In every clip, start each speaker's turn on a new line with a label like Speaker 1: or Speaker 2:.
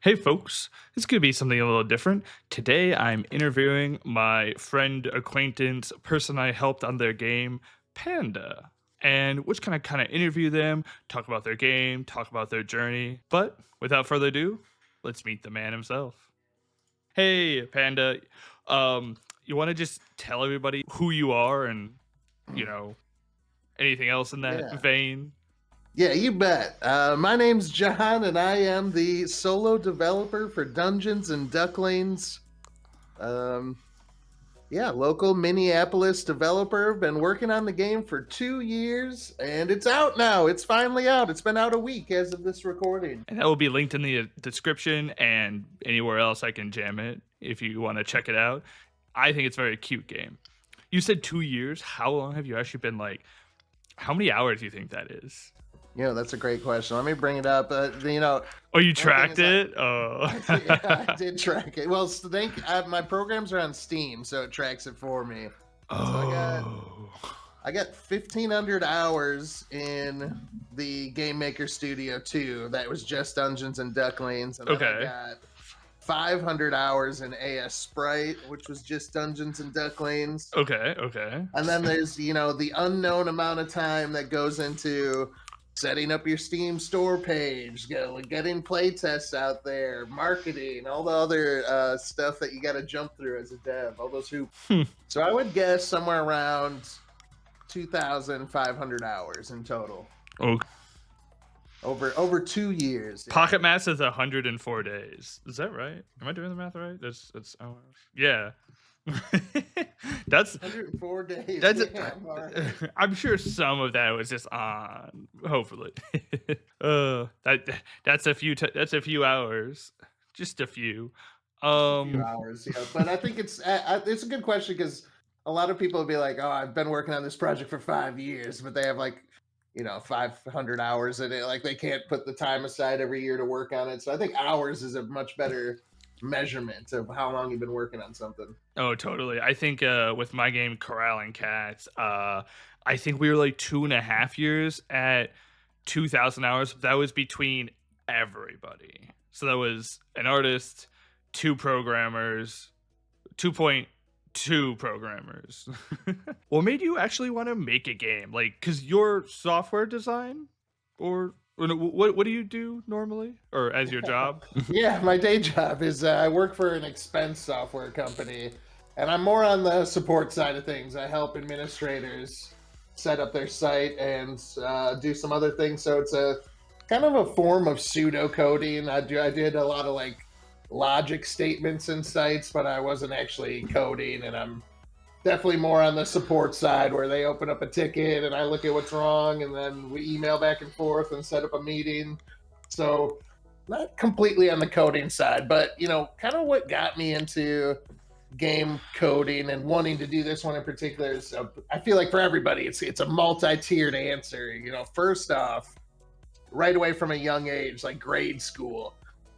Speaker 1: Hey folks, it's going to be something a little different. Today I'm interviewing my friend, acquaintance, person I helped on their game, Panda. And we're just going to kind of interview them, talk about their game, talk about their journey. But without further ado, let's meet the man himself. Hey, Panda. Um, you want to just tell everybody who you are and, you know, anything else in that
Speaker 2: Yeah,
Speaker 1: vein?
Speaker 2: yeah, you bet. My name's John, and I am the solo developer for Dungeons and Ducklings. Um, yeah, local Minneapolis developer. Been working on the game for 2 years, and it's out now. It's finally out. It's been out a week as of this recording.
Speaker 1: And that will be linked in the description and anywhere else I can jam it if you want to check it out. I think it's a very cute game. You said 2 years. How long have you actually been how many hours do you think that is?
Speaker 2: That's a great question. Let me bring it up.
Speaker 1: Oh, you
Speaker 2: One thing
Speaker 1: tracked
Speaker 2: is I,
Speaker 1: it? Oh.
Speaker 2: yeah, I did track it. Well, my programs are on Steam, so it tracks it for me. So I got
Speaker 1: Oh.
Speaker 2: I got 1,500 hours in the Game Maker Studio 2. That was just Dungeons and Ducklings. And then I
Speaker 1: Okay.
Speaker 2: got 500 hours in AS Sprite, which was just Dungeons and Ducklings.
Speaker 1: Okay. Okay.
Speaker 2: And then there's, the unknown amount of time that goes into setting up your Steam store page, getting playtests out there, marketing, all the other stuff that you got to jump through as a dev, all those hoops.
Speaker 1: Hmm.
Speaker 2: So I would guess somewhere around 2,500 hours in total
Speaker 1: Okay.
Speaker 2: over 2 years. Yeah.
Speaker 1: Pocket Mass is 104 days. Is that right? Am I doing the math right? That's hours. Yeah. that's
Speaker 2: 104 days.
Speaker 1: That's.
Speaker 2: Damn, all right.
Speaker 1: I'm sure some of that was just on. Hopefully, that's a few. That's a few hours. Just a few.
Speaker 2: Just a few
Speaker 1: Um.
Speaker 2: hours. Yeah, but I think it's a good question because a lot of people will be like, "Oh, I've been working on this project for 5 years," but they have 500 hours in it. Like they can't put the time aside every year to work on it. So I think hours is a much better measurement of how long you've been working on something.
Speaker 1: Oh, totally. I think with my game Corralling Cats, I think we were like 2.5 years at 2,000 hours. That was between everybody. So that was an artist, two programmers, 2.2 programmers. What made you actually want to make a game? Because you're software design, or what do you do normally, or as your job?
Speaker 2: Yeah, my day job is I work for an expense software company, and I'm more on the support side of things. I help administrators set up their site and do some other things. So it's a kind of a form of pseudo coding. I did a lot of logic statements in sites, but I wasn't actually coding, and I'm definitely more on the support side where they open up a ticket and I look at what's wrong and then we email back and forth and set up a meeting. So not completely on the coding side, but kind of what got me into game coding and wanting to do this one in particular is I feel like for everybody it's a multi-tiered answer. First off, right away from a young age, like grade school,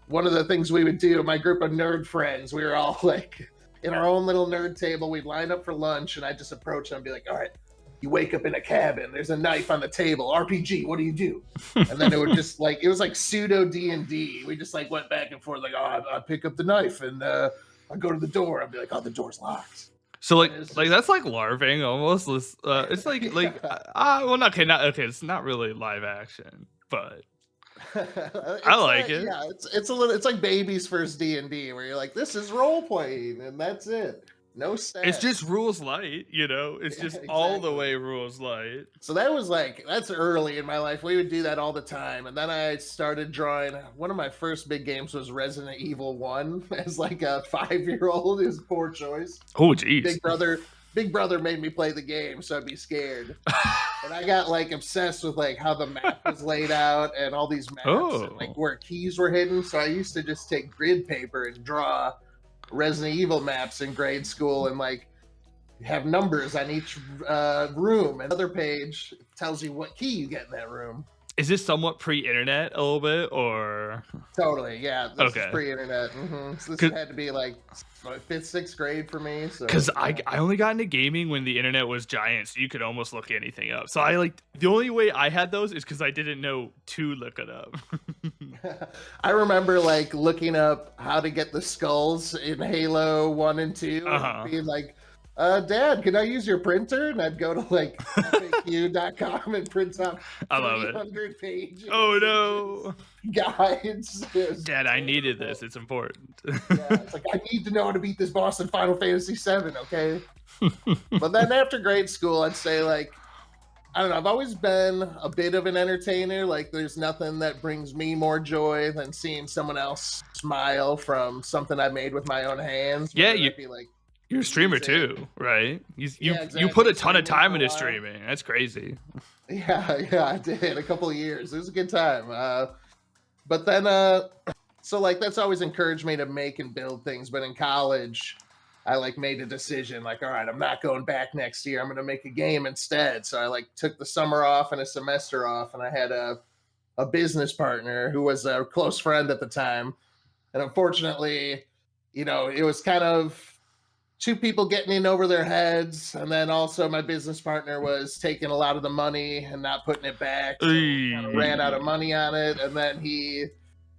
Speaker 2: one of the things we would do, my group of nerd friends, we were all like in our own little nerd table. We'd line up for lunch, and I'd just approach them and be like, all right, you wake up in a cabin, there's a knife on the table, RPG, what do you do? And then it would just it was like pseudo D&D. We just went back and forth, like, oh, I pick up the knife and I go to the door. I'd be like, oh, the door's locked.
Speaker 1: So
Speaker 2: Just,
Speaker 1: that's like larving almost. It's well, not okay, not okay. It's not really live action, but I like it.
Speaker 2: yeah, it's like baby's first D&D where you're like, this is role playing and that's it. No
Speaker 1: It's just
Speaker 2: stats.
Speaker 1: rules light, It's
Speaker 2: Yeah,
Speaker 1: just all the
Speaker 2: exactly.
Speaker 1: way rules light.
Speaker 2: So that's early in my life. We would do that all the time. And then I started drawing. One of my first big games was Resident Evil 1 as like a 5-year old. Is poor choice.
Speaker 1: Oh, jeez.
Speaker 2: Big brother made me play the game, so I'd be scared. And I got obsessed with how the map was laid out and all these maps and
Speaker 1: Oh,
Speaker 2: where keys were hidden. So I used to just take grid paper and draw Resident Evil maps in grade school and have numbers on each room. And another page tells you what key you get in that room.
Speaker 1: Is this somewhat pre-internet a little bit, or
Speaker 2: Totally, yeah. This is
Speaker 1: okay?
Speaker 2: pre-internet. So this had to be like fifth, sixth grade for me. So
Speaker 1: Because
Speaker 2: yeah.
Speaker 1: I only got into gaming when the internet was giant, so you could almost look anything up. So I like the only way I had those is because I didn't know to look it up.
Speaker 2: I remember like looking up how to get the skulls in Halo 1 and 2 and
Speaker 1: Uh-huh.
Speaker 2: being like, Dad, can I use your printer? And I'd go to like FAQ.com and print out
Speaker 1: I love it.
Speaker 2: 300 pages
Speaker 1: Oh
Speaker 2: of just
Speaker 1: no,
Speaker 2: guides. It was
Speaker 1: Dad, I needed
Speaker 2: terrible.
Speaker 1: this. It's important.
Speaker 2: Yeah, it's like I need to know how to beat this boss in Final Fantasy VII, okay? But then after grade school, I'd say like I don't know. I've always been a bit of an entertainer. Like, there's nothing that brings me more joy than seeing someone else smile from something I made with my own hands,
Speaker 1: Yeah,
Speaker 2: whether that be like
Speaker 1: you're a streamer
Speaker 2: music.
Speaker 1: too, right?
Speaker 2: Yeah,
Speaker 1: You put
Speaker 2: exactly.
Speaker 1: a ton of
Speaker 2: Streaming
Speaker 1: time
Speaker 2: for a
Speaker 1: into
Speaker 2: while.
Speaker 1: streaming. That's crazy.
Speaker 2: Yeah, I did a couple of years. It was a good time. But then, so like that's always encouraged me to make and build things. But in college, I like made a decision like, all right, I'm not going back next year. I'm going to make a game instead. So I like took the summer off and a semester off, and I had a business partner who was a close friend at the time. And unfortunately, it was kind of two people getting in over their heads. And then also my business partner was taking a lot of the money and not putting it back. So we kind of ran out of
Speaker 1: Eey.
Speaker 2: money on it. And then he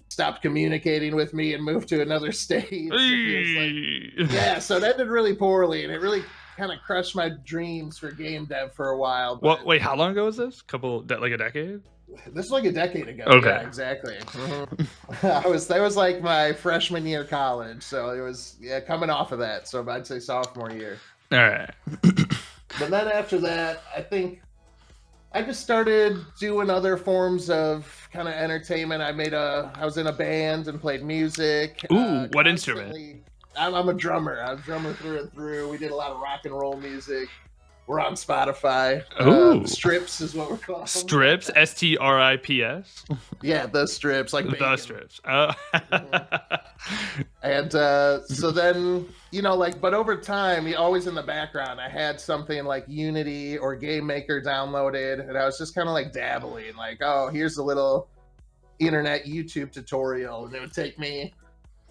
Speaker 2: stopped communicating with me and moved to another state. So he was like,
Speaker 1: Eey.
Speaker 2: yeah, so that ended really poorly. And it really kind of crushed my dreams for game dev for a while.
Speaker 1: What?
Speaker 2: But
Speaker 1: Wait, how long ago was this? Like a decade?
Speaker 2: this was like a decade ago. Yeah,
Speaker 1: Okay.
Speaker 2: exactly. That was like my freshman year college, so it was coming off of that. So I'd say sophomore year.
Speaker 1: All right.
Speaker 2: But then after that, I think I just started doing other forms of kind of entertainment. I was in a band and played music.
Speaker 1: Ooh, what instrument?
Speaker 2: Constantly, I'm a drummer. I'm a drummer through and through. We did a lot of rock and roll music. We're on Spotify.
Speaker 1: Ooh,
Speaker 2: Strips is what we're calling them.
Speaker 1: strips. STRIPS.
Speaker 2: Yeah, the strips like
Speaker 1: The
Speaker 2: bacon.
Speaker 1: strips. Oh.
Speaker 2: Mhm. And so then, but over time, always in the background, I had something like Unity or Game Maker downloaded, and I was just kind of like dabbling, like, oh, here's a little internet YouTube tutorial, and it would take me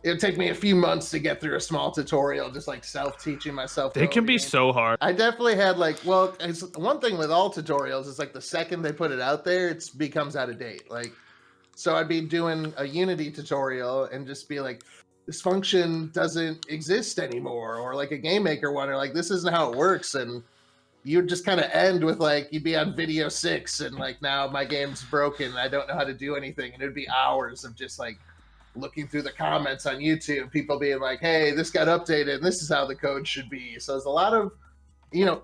Speaker 2: a few months to get through a small tutorial, just like self-teaching myself
Speaker 1: They can be
Speaker 2: coding.
Speaker 1: so hard.
Speaker 2: I definitely had one thing with all tutorials is like the second they put it out there, it becomes out of date. Like, so I'd be doing a Unity tutorial and just be like, this function doesn't exist anymore, or like a Game Maker one, or like this isn't how it works, and you'd just kind of end with like you'd be on video 6, and like now my game's broken, I don't know how to do anything, and it'd be hours of just like looking through the comments on YouTube, people being like, hey, this got updated, and this is how the code should be. So there's a lot of you know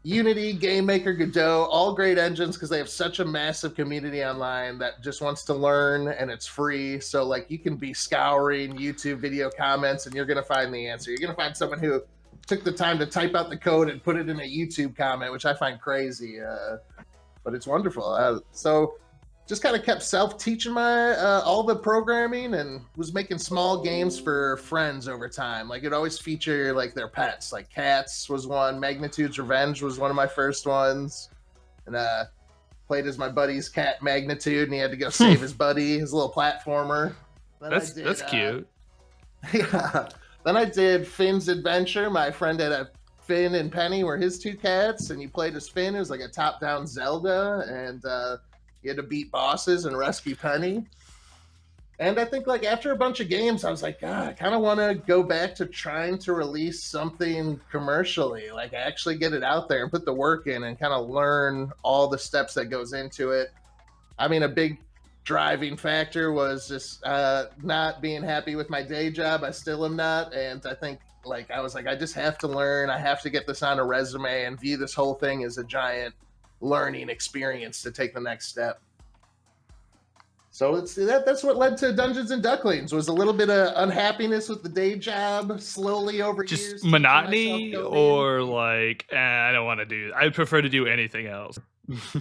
Speaker 2: Unity, Game Maker, Godot, all great engines because they have such a massive community online that just wants to learn, and it's free. So like you can be scouring YouTube video comments and you're gonna find the answer. You're gonna find someone who took the time to type out the code and put it in a YouTube comment, which I find crazy, but it's wonderful. So just kind of kept self-teaching my all the programming, and was making small games for friends over time. Like it always feature like their pets, like cats was one. Magnitude's Revenge was one of my first ones, and played as my buddy's cat Magnitude, and he had to go save his buddy, his little platformer. Then
Speaker 1: That's cute.
Speaker 2: yeah. Then I did Finn's Adventure. My friend had a Finn and Penny were his two cats, and you played as Finn. It was like a top-down Zelda, and you had to beat bosses and rescue Penny. And I think like after a bunch of games, I was like, God, I kind of want to go back to trying to release something commercially, like actually get it out there and put the work in and kind of learn all the steps that goes into it. I mean, a big driving factor was just not being happy with my day job. I still am not, and I think like I was like, I just have to learn. I have to get this on a resume and view this whole thing as a giant learning experience to take the next step. So that's what led to Dungeons and Ducklings, was a little bit of unhappiness with the day job, slowly over years
Speaker 1: Just
Speaker 2: teaching myself
Speaker 1: monotony,
Speaker 2: coding.
Speaker 1: or like, I don't want to do. I prefer to do anything else.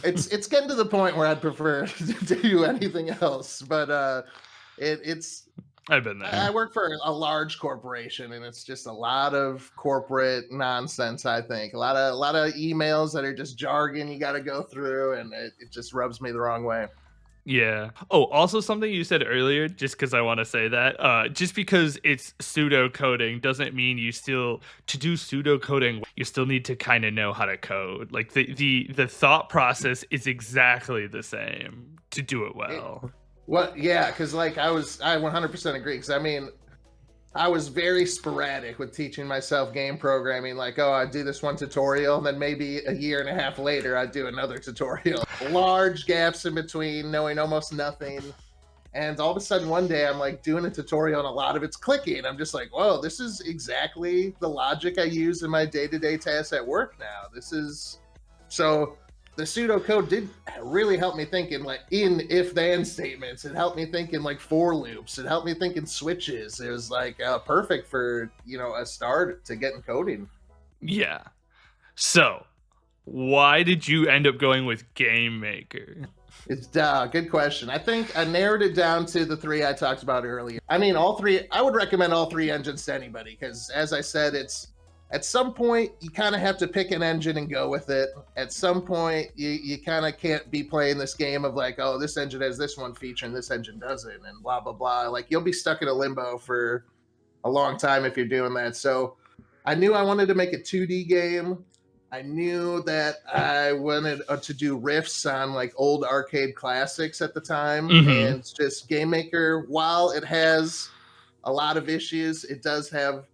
Speaker 2: It's getting to the point where I'd prefer to do anything else, but it's
Speaker 1: I've been
Speaker 2: I
Speaker 1: there.
Speaker 2: work for a large corporation, and it's just a lot of corporate nonsense. I think a lot of emails that are just jargon you got to go through, and it just rubs me the wrong way.
Speaker 1: Yeah. Oh, also something you said earlier, just because I want to say that, just because it's pseudo coding doesn't mean you still to do pseudo coding. You still need to kind of know how to code. Like the thought process is exactly the same to do it
Speaker 2: It,
Speaker 1: well.
Speaker 2: well, yeah, because like I 100% agree. Because I mean, I was very sporadic with teaching myself game programming. Like, oh, I do this one tutorial, and then maybe a year and a half later, I do another tutorial. Large gaps in between, knowing almost nothing. And all of a sudden, one day, I'm like doing a tutorial, and a lot of it's clicking. I'm just like, whoa, this is exactly the logic I use in my day-to-day tasks at work now. This is so the pseudocode did really help me think in like in if then statements. It helped me think in like for loops. It helped me think in switches. It was like perfect for a start to getting coding.
Speaker 1: Yeah. So, why did you end up going with Game Maker?
Speaker 2: It's good question. I think I narrowed it down to the three I talked about earlier. I mean, all three. I would recommend all three engines to anybody because, as I said, it's at some point you kind of have to pick an engine and go with it. At some point, you kind of can't be playing this game of like, oh, this engine has this one feature and this engine doesn't, and blah blah blah. Like you'll be stuck in a limbo for a long time if you're doing that. So I knew I wanted to make a 2D game. I knew that I wanted to do riffs on like old arcade classics at the time,
Speaker 1: Mm-hmm.
Speaker 2: and just Game Maker, while it has a lot of issues, it does have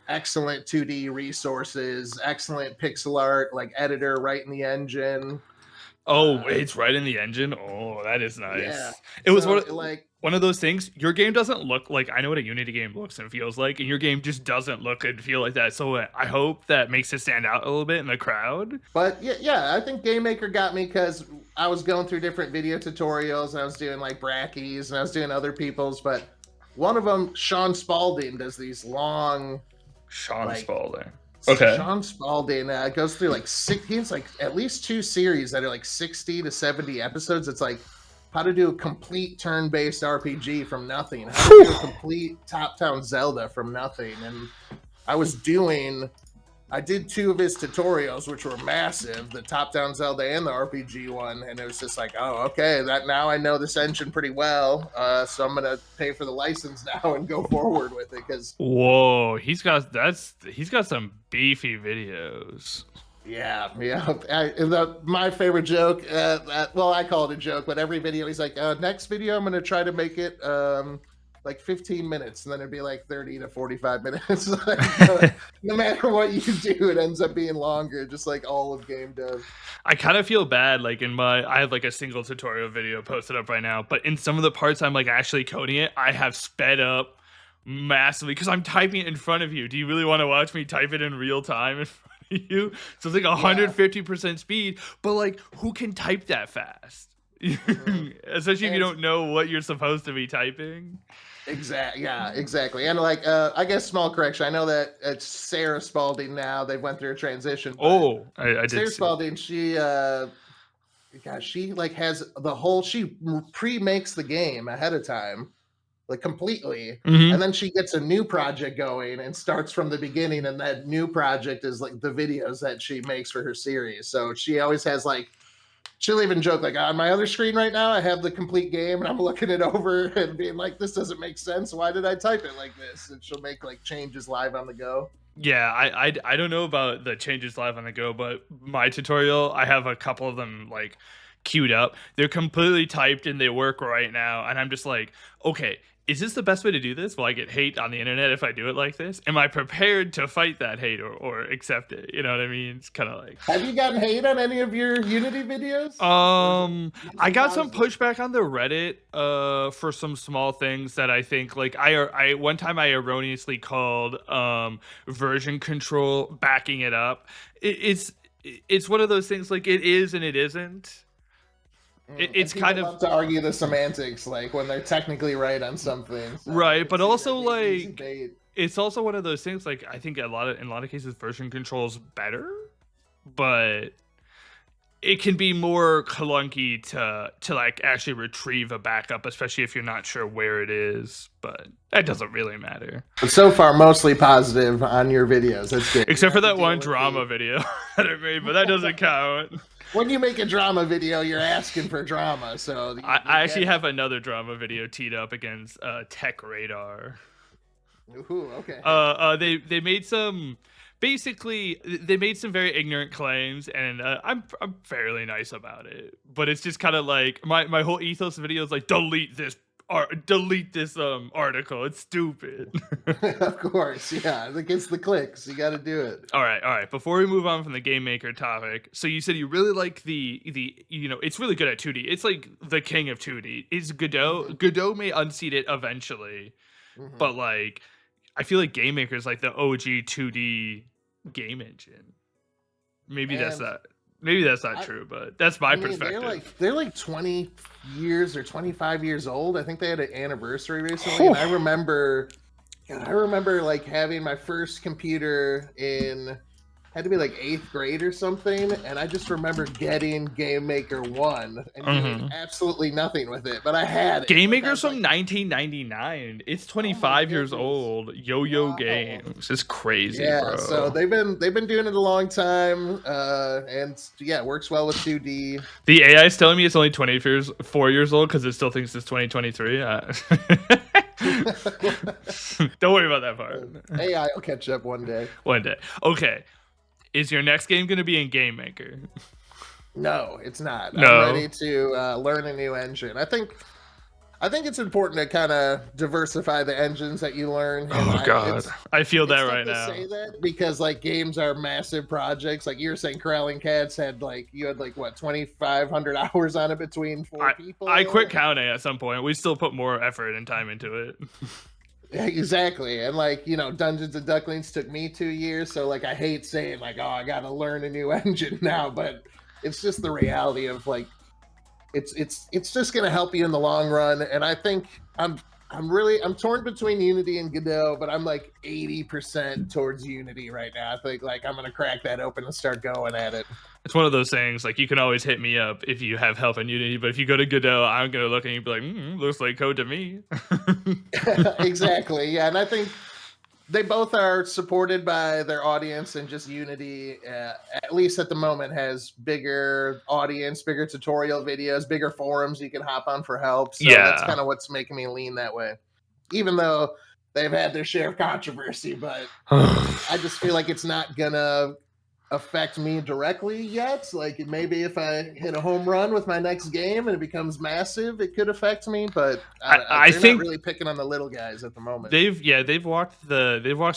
Speaker 2: excellent 2D resources, excellent pixel art, like editor right in the engine.
Speaker 1: Oh,
Speaker 2: Uh,
Speaker 1: it's right in the engine. Oh, that is
Speaker 2: yeah.
Speaker 1: nice. It was
Speaker 2: So like
Speaker 1: one of those things. Your game doesn't look like I know what a Unity game looks and feels like, and your game just doesn't look and feel like that. So I hope that makes it stand out a little bit in the crowd.
Speaker 2: But yeah, I think Game Maker got me because I was going through different video tutorials and I was doing like Brackies and I was doing other people's. But one of them, Sean Spalding, does these long,
Speaker 1: Sean
Speaker 2: like
Speaker 1: Spalding. Okay.
Speaker 2: Sean Spalding goes through like six. He has like at least two series that are like 60 to 70 episodes. It's like how to do a complete turn-based RPG from nothing, how to do a complete top-down Zelda from nothing, and I was doing I did two of his tutorials, which were massive, the top-down Zelda and the RPG one, and it was just like, oh, okay, that now I know this engine pretty well, so I'm gonna pay for the license now and go forward with it because
Speaker 1: Whoa, he's got some beefy videos.
Speaker 2: yeah, my favorite joke. Well, I call it a joke, but every video he's like, next video I'm gonna try to make it like 15 minutes, and then it'd be like 30 to 45 minutes. No matter what you do, it ends up being longer, just like all of game dev.
Speaker 1: I kind of feel bad, like I have like a single tutorial video posted up right now, but in some of the parts I'm like actually coding it, I have sped up massively because I'm typing it in front of you. Do you really want to watch me type it in real time in front of you? So it's like
Speaker 2: Yeah.
Speaker 1: 150% speed, but like who can type that fast?
Speaker 2: Mhm.
Speaker 1: Especially if you
Speaker 2: And
Speaker 1: don't know what you're supposed to be typing.
Speaker 2: yeah, exactly. And like, I guess small correction. I know that it's Sarah Spalding now. They went through a transition, but
Speaker 1: Oh, I did
Speaker 2: Sarah
Speaker 1: see.
Speaker 2: Spalding, she like has the whole. She pre-makes the game ahead of time, like completely, and
Speaker 1: Mm-hmm.
Speaker 2: then she gets a new project going and starts from the beginning. And that new project is like the videos that she makes for her series. So she always has like she'll even joke like on my other screen right now I have the complete game and I'm looking it over and being like this doesn't make sense, why did I type it like this, and she'll make like changes live on the go.
Speaker 1: Yeah, I don't know about the changes live on the go, but my tutorial, I have a couple of them like queued up. They're completely typed and they work right now, and I'm just like, okay, is this the best way to do this? Will I get hate on the internet if I do it like this? Am I prepared to fight that hate or accept it? You know what I mean? It's kind of like
Speaker 2: Have you gotten hate on any of your Unity videos, or is it
Speaker 1: I
Speaker 2: usually
Speaker 1: got some
Speaker 2: positive?
Speaker 1: pushback on the Reddit for some small things that I think like I one time I erroneously called version control backing it up. It's one of those things like it is and it isn't.
Speaker 2: And
Speaker 1: It's
Speaker 2: people
Speaker 1: kind of
Speaker 2: love to argue the semantics like when they're technically right on something, so I
Speaker 1: right,
Speaker 2: could
Speaker 1: but
Speaker 2: see that
Speaker 1: also
Speaker 2: being easy
Speaker 1: like
Speaker 2: bait.
Speaker 1: it's also one of those things like I think in a lot of cases version control is better, but it can be more clunky to like actually retrieve a backup, especially if you're not sure where it is. But that doesn't really matter.
Speaker 2: But so far, mostly positive on your videos. That's good.
Speaker 1: Except for that one drama video that I made, but that doesn't count.
Speaker 2: When you make a drama video, you're asking for drama. So
Speaker 1: I actually have another drama video teed up against Tech Radar.
Speaker 2: Ooh, okay.
Speaker 1: They made some. Basically, they made some very ignorant claims, and I'm fairly nice about it. But it's just kind of like my whole ethos video is like delete this article. It's stupid.
Speaker 2: Of course, yeah. It gets the clicks. You got to do it.
Speaker 1: All right. Before we move on from the game maker topic, so you said you really like the it's really good at 2D. It's like the king of 2D. Is Godot? Godot may unseat it eventually, but like I feel like Game Maker is like the OG 2D game engine. Maybe that's not true, but that's my perspective.
Speaker 2: They're like 20 years or 25 years old. I think they had an anniversary recently, and I remember like having my first computer had to be like 8th grade or something, and I just remember getting Game Maker 1 and doing absolutely nothing with it, but I had it.
Speaker 1: Game Maker's from 1999. It's 25 years old. Yo-Yo Games. It's crazy, bro.
Speaker 2: So they've been doing it a long time, and yeah, it works well with 2D.
Speaker 1: The AI is telling me it's only 24 years old because it still thinks it's 2023. Don't worry about that part.
Speaker 2: AI will catch up one day.
Speaker 1: One day. Okay. Is your next game going to be in Game Maker?
Speaker 2: No, it's not.
Speaker 1: No.
Speaker 2: I'm ready to learn a new engine. I think it's important to kind of diversify the engines that you learn.
Speaker 1: God, I feel that right now.
Speaker 2: Say that because like games are massive projects. Like you were saying, Corralling Cats you had what 2,500 hours on it between 4 people.
Speaker 1: I quit counting at some point. We still put more effort and time into it.
Speaker 2: Exactly. And like, Dungeons and Ducklings took me 2 years, so like I hate saying like, oh, I gotta learn a new engine now, but it's just the reality of like it's just gonna help you in the long run. And I think I'm torn between Unity and Godot, but I'm like 80% towards Unity right now. I think like I'm gonna crack that open and start going at it.
Speaker 1: It's one of those things, like you can always hit me up if you have help in Unity, but if you go to Godot, I'm going to look and you be like, looks like code to me.
Speaker 2: Exactly, yeah. And I think they both are supported by their audience, and just Unity, at least at the moment, has bigger audience, bigger tutorial videos, bigger forums you can hop on for help. So that's kind of what's making me lean that way. Even though they've had their share of controversy, but I just feel like it's not going to affect me directly yet. Like maybe if I hit a home run with my next game and it becomes massive, it could affect me, but I think not really picking on the little guys at the moment.
Speaker 1: They've walked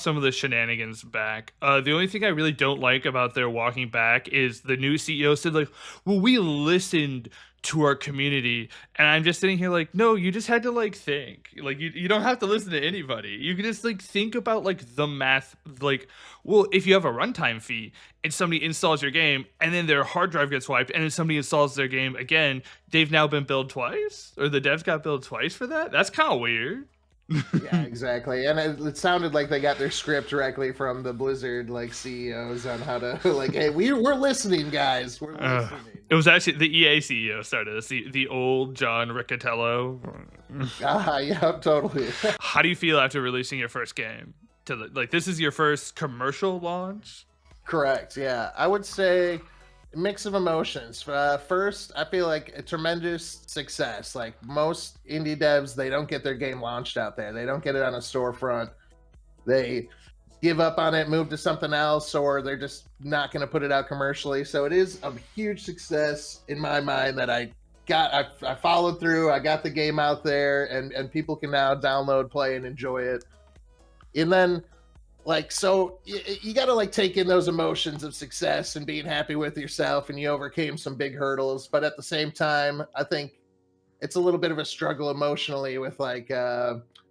Speaker 1: some of the shenanigans back. The only thing I really don't like about their walking back is the new CEO said like, well, we listened to our community, and I'm just sitting here like, no, you just had to like think, like you don't have to listen to anybody. You can just like think about like the math, like, well, if you have a runtime fee and somebody installs your game and then their hard drive gets wiped and then somebody installs their game again, they've now been billed twice, or the devs got billed twice for that. That's kind of weird.
Speaker 2: Yeah, exactly. And it sounded like they got their script directly from the Blizzard like CEOs on how to like, hey, we're listening, guys. We're listening.
Speaker 1: It was actually the EA CEO started this, the old John Riccatello.
Speaker 2: Yeah, totally.
Speaker 1: How do you feel after releasing your first game? This is your first commercial launch?
Speaker 2: Correct. Yeah, I would say a mix of emotions. First, I feel like a tremendous success. Like most indie devs, they don't get their game launched out there. They don't get it on a storefront. They give up on it, move to something else, or they're just not going to put it out commercially. So it is a huge success in my mind that I followed through. I got the game out there, and people can now download, play, and enjoy it. And then like, so you got to like take in those emotions of success and being happy with yourself, and you overcame some big hurdles. But at the same time, I think it's a little bit of a struggle emotionally with like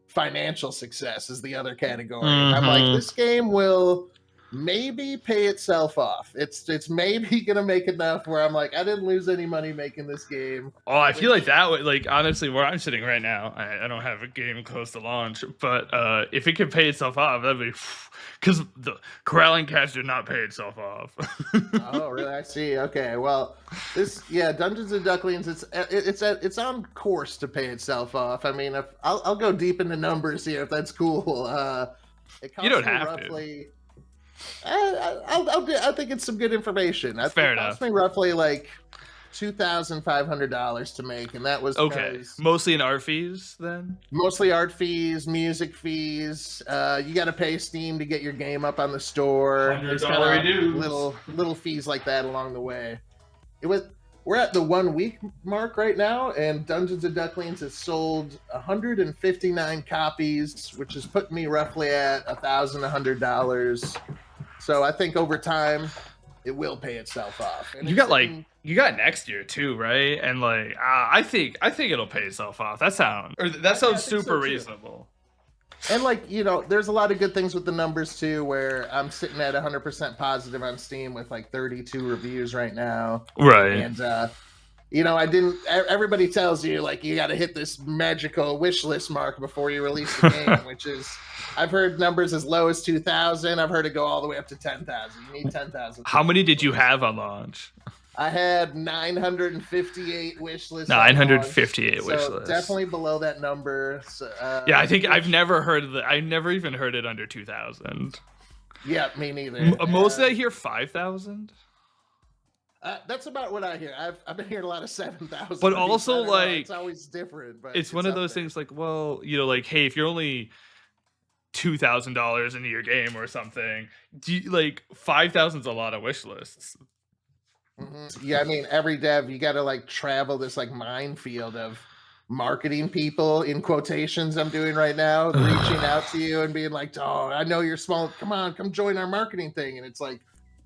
Speaker 2: financial success is the other category. I'm like, this game will maybe pay itself off. It's maybe gonna make enough where I'm like, I didn't lose any money making this game.
Speaker 1: Oh, I feel like
Speaker 2: Which
Speaker 1: that would, like, honestly, where I'm sitting right now, I don't have a game close to launch, but if it could pay itself off, that'd be, because the Corralling Cats did not pay itself off.
Speaker 2: oh really? I see. Okay, well, Dungeons and Ducklings. It's on course to pay itself off. I mean, if I'll go deep into numbers here if that's cool. It
Speaker 1: You
Speaker 2: costs
Speaker 1: don't
Speaker 2: me
Speaker 1: have
Speaker 2: roughly. I think it's some good information.
Speaker 1: Fair
Speaker 2: It cost
Speaker 1: enough.
Speaker 2: me roughly like $2,500 to make, and that was
Speaker 1: Okay, mostly in art fees then.
Speaker 2: mostly art fees, music fees. You got to pay Steam to get your game up on the store. There's kind
Speaker 1: $100
Speaker 2: of
Speaker 1: dues.
Speaker 2: little fees like that along the way. We're at the 1 week mark right now, and Dungeons and Ducklings has sold 159 copies, which has put me roughly at $1,100. So I think over time, it will pay itself off. And
Speaker 1: You got next year too, right? And like I think it'll pay itself off. That sounds super
Speaker 2: so,
Speaker 1: reasonable.
Speaker 2: And there's a lot of good things with the numbers too, where I'm sitting at 100% positive on Steam with like 32 reviews right now.
Speaker 1: Right.
Speaker 2: And everybody tells you like you got to hit this magical wish list mark before you release the game, which is, I've heard numbers as low as 2,000. I've heard it go all the way up to 10,000. You need 10,000.
Speaker 1: How many did you have on launch?
Speaker 2: I had 958 wish lists.
Speaker 1: 958 wish
Speaker 2: so
Speaker 1: lists.
Speaker 2: Definitely below that number. So,
Speaker 1: yeah, I think I've never heard of I never even heard it under 2,000.
Speaker 2: Yeah, me neither.
Speaker 1: Mostly I hear 5,000.
Speaker 2: That's about what I hear. I've been hearing a lot of 7,000.
Speaker 1: But also, like,
Speaker 2: it's always different. But
Speaker 1: it's one of those things like, well, like, hey, if you're only $2,000 into your game or something, like 5,000 is a lot of wish lists.
Speaker 2: Mm-hmm. Yeah, I mean, every dev, you got to like travel this like minefield of marketing people in quotations I'm doing right now, reaching out to you and being like, oh, I know you're small. Come join our marketing thing. And it's like,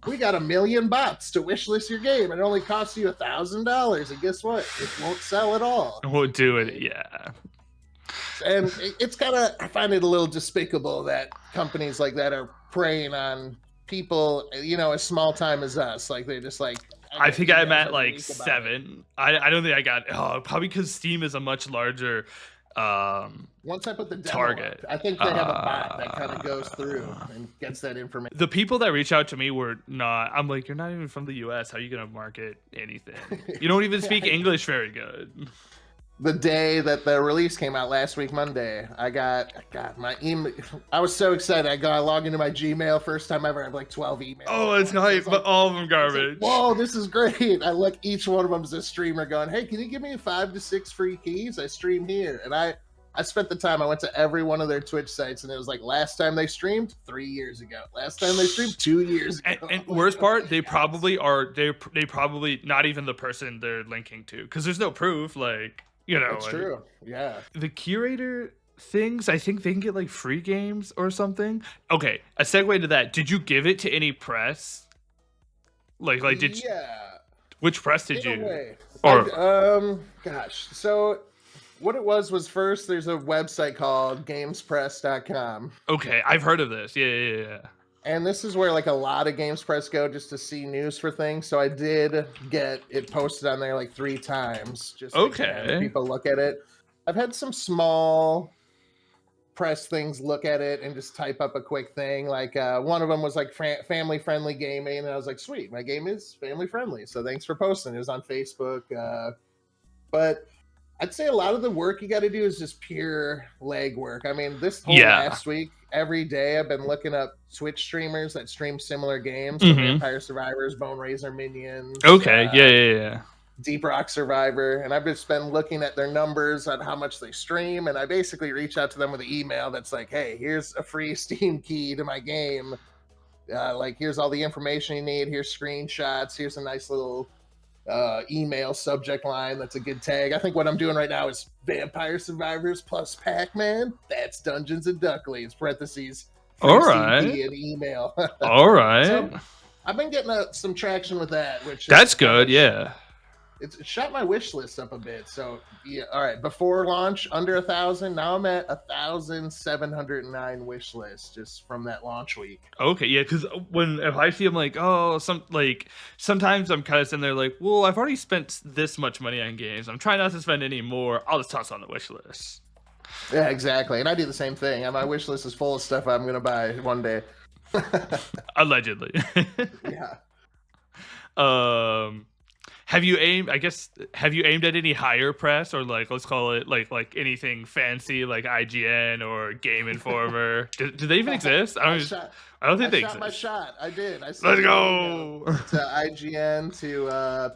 Speaker 2: we got 1 million bots to wishlist your game. It only costs you $1,000. And guess what? It won't sell at all.
Speaker 1: It won't do it. Yeah.
Speaker 2: And it's kind of, I find it a little despicable that companies like that are preying on people, as small time as us. Like, they're just like,
Speaker 1: I think I'm at like 7. I don't think I got probably because Steam is a much larger
Speaker 2: once I put the demo
Speaker 1: target
Speaker 2: up, I think they have a bot that kind of goes through and gets that information.
Speaker 1: The people that reach out to me were not, I'm like, you're not even from the US, how are you gonna market anything? You don't even speak English very good.
Speaker 2: The day that the release came out last week, Monday, I got my email. I was so excited. I log into my Gmail first time ever. I have like 12 emails.
Speaker 1: Oh, it's hype, but all of them garbage.
Speaker 2: Like, whoa, this is great. I look, each one of them is a streamer going, hey, can you give me 5 to 6 free keys? I stream here. And I spent the time, I went to every one of their Twitch sites, and it was like, last time they streamed 3 years ago. Last time they streamed 2 years ago.
Speaker 1: And worst part, they probably not even the person they're linking to, because there's no proof, like,
Speaker 2: That's true. Yeah.
Speaker 1: The curator things, I think they can get like free games or something. Okay, a segue to that. Did you give it to any press? Like did you?
Speaker 2: Yeah.
Speaker 1: Which press did you?
Speaker 2: Way.
Speaker 1: Or
Speaker 2: gosh. So what it was first, there's a website called gamespress.com.
Speaker 1: Okay, I've heard of this. Yeah.
Speaker 2: And this is where like a lot of Games Press go just to see news for things. So I did get it posted on there like 3 times. Just
Speaker 1: okay.
Speaker 2: People look at it. I've had some small press things look at it and just type up a quick thing. Like one of them was like family friendly gaming, and I was like, sweet, my game is family friendly. So thanks for posting. It was on Facebook. But I'd say a lot of the work you got to do is just pure leg work. I mean, this whole last week, every day I've been looking up Twitch streamers that stream similar games. So Vampire Survivors, Bone Razor Minions.
Speaker 1: Okay, yeah.
Speaker 2: Deep Rock Survivor. And I've just been looking at their numbers on how much they stream. And I basically reach out to them with an email that's like, hey, here's a free Steam key to my game. Like, here's all the information you need. Here's screenshots. Here's a nice little email subject line that's a good tag. I think what I'm doing right now is Vampire Survivors plus Pac-Man. That's Dungeons and Ducklings, parentheses.
Speaker 1: All right.
Speaker 2: An email.
Speaker 1: All right.
Speaker 2: So I've been getting some traction with that, which
Speaker 1: that's good. Yeah.
Speaker 2: It shot my wish list up a bit. So yeah, all right. Before launch, under 1,000. Now I'm at 1,709 wish list just from that launch week.
Speaker 1: Okay, yeah, because if I see them like, oh, sometimes I'm kind of sitting there like, well, I've already spent this much money on games. I'm trying not to spend any more. I'll just toss on the wish list.
Speaker 2: Yeah, exactly. And I do the same thing. And my wish list is full of stuff I'm gonna buy one day.
Speaker 1: Allegedly.
Speaker 2: Yeah.
Speaker 1: Have you aimed? I guess have you aimed at any higher press or like let's call it like anything fancy like IGN or Game Informer? do they even exist? I don't think they exist.
Speaker 2: I shot my shot. I did.
Speaker 1: Let's go
Speaker 2: to IGN, to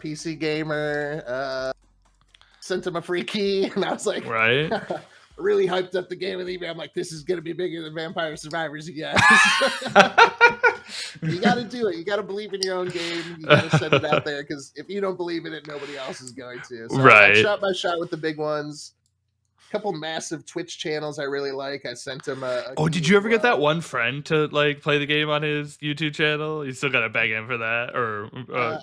Speaker 2: PC Gamer. Sent him a free key, and I was like,
Speaker 1: right.
Speaker 2: Really hyped up the game with eBay. I'm like, this is gonna be bigger than Vampire Survivors, you guys. You got to do it. You got to believe in your own game. You got to send it out there because if you don't believe in it, nobody else is going to. So
Speaker 1: right.
Speaker 2: I shot my shot with the big ones. A couple massive Twitch channels I really like. I sent him
Speaker 1: Oh, did you ever get that one friend to like play the game on his YouTube channel? You still got to beg him for that, or